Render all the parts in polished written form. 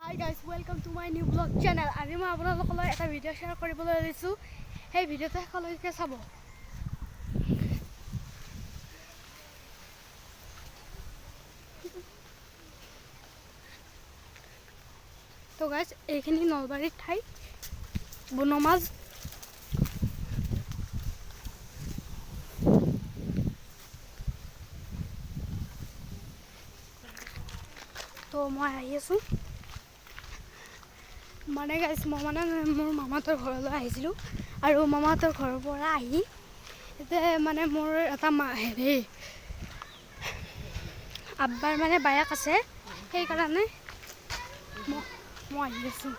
Hi guys, welcome to my new vlog channel. আজি মই আপোনালোকৰ লগত এটা ভিডিঅ' শ্বেয়াৰ কৰিবলৈ লৈছোঁ। সেই ভিডিঅ'টো শেষলৈকে চাব। তো গাইজ এইখিনি নলবাৰীৰ ঠাই বনমাজ তো মই আহি আছোঁ মানে গাইজ মই মানে মোৰ মামাহঁতৰ ঘৰলৈ আহিছিলোঁ আৰু মামাহঁতৰ ঘৰৰ পৰা আহি এতিয়া মানে মোৰ এটা হেৰি আব্বাৰ মানে বায়েক আছে সেইকাৰণে মই আহি আছোঁ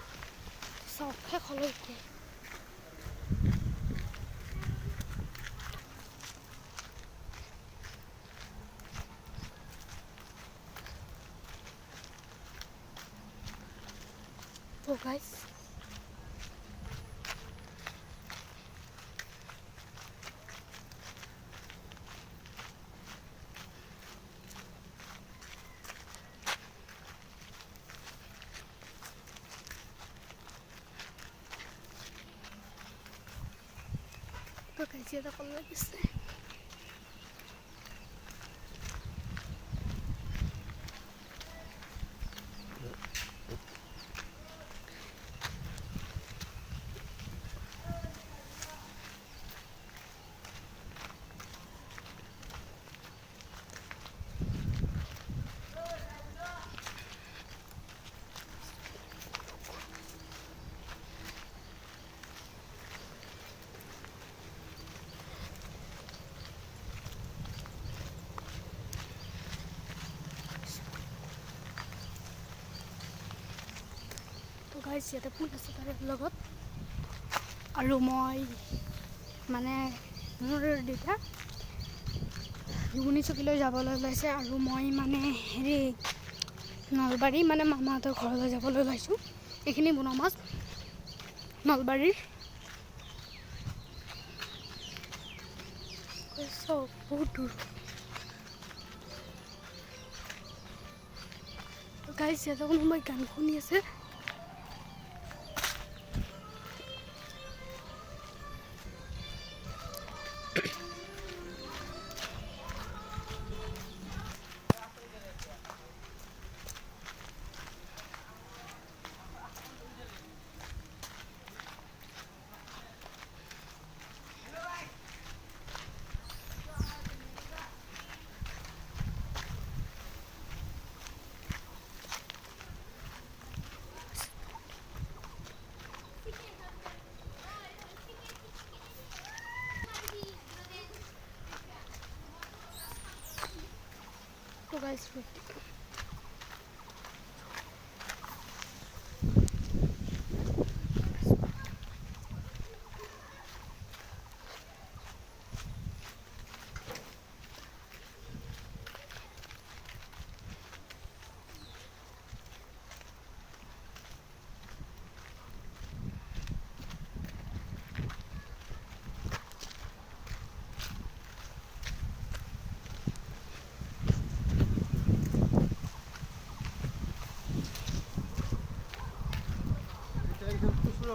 চব শেষলৈকে। তো গাইজ এটা কল লাগিছে। গাইজ ইয়াতে ফুল আছে তাৰ লগত আৰু মই মানে মোৰ দেউতা দুগুনি চকীলৈ যাবলৈ ওলাইছে আৰু মই মানে হেৰি নলবাৰী মানে মামাহঁতৰ ঘৰলৈ যাবলৈ ওলাইছোঁ। এইখিনি বনমাজ নলবাৰীৰ বহুত দূৰ। গাইজ ইয়াতে কোনোবাই গান শুনি আছে। তো গাইজ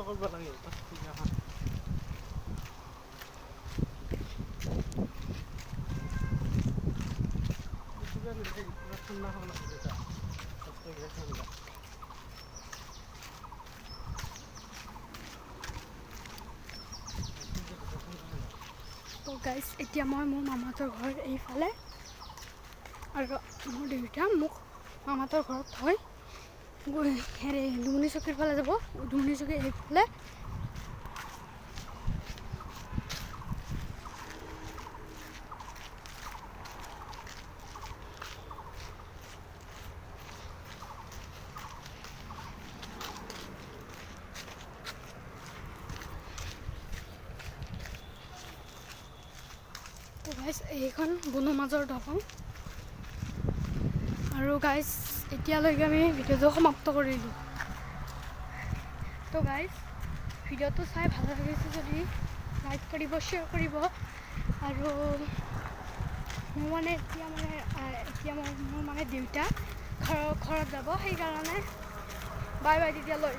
কৰবা লাগে তো গাইজ এতিয়া মই মোৰ মামাহঁতৰ ঘৰ এইফালে আৰু মোৰ দেউতা মোক মামাহঁতৰ ঘৰত থৈ হেৰি দুমনি চকীৰ ফালে যাব। দুমনি চকী এইফালে তো গাইজ এইখন বনমাজৰ দলং আৰু গাইজ এতিয়ালৈকে আমি ভিডিঅ'টো সমাপ্ত কৰিলোঁ। তো গাইজ ভিডিঅ'টো চাই ভাল লাগিছে যদি লাইক কৰিব, শ্বেয়াৰ কৰিব আৰু মোৰ মানে এতিয়া মোৰ মানে দেউতা ঘৰত যাব সেইকাৰণে বাই বাই তেতিয়ালৈ।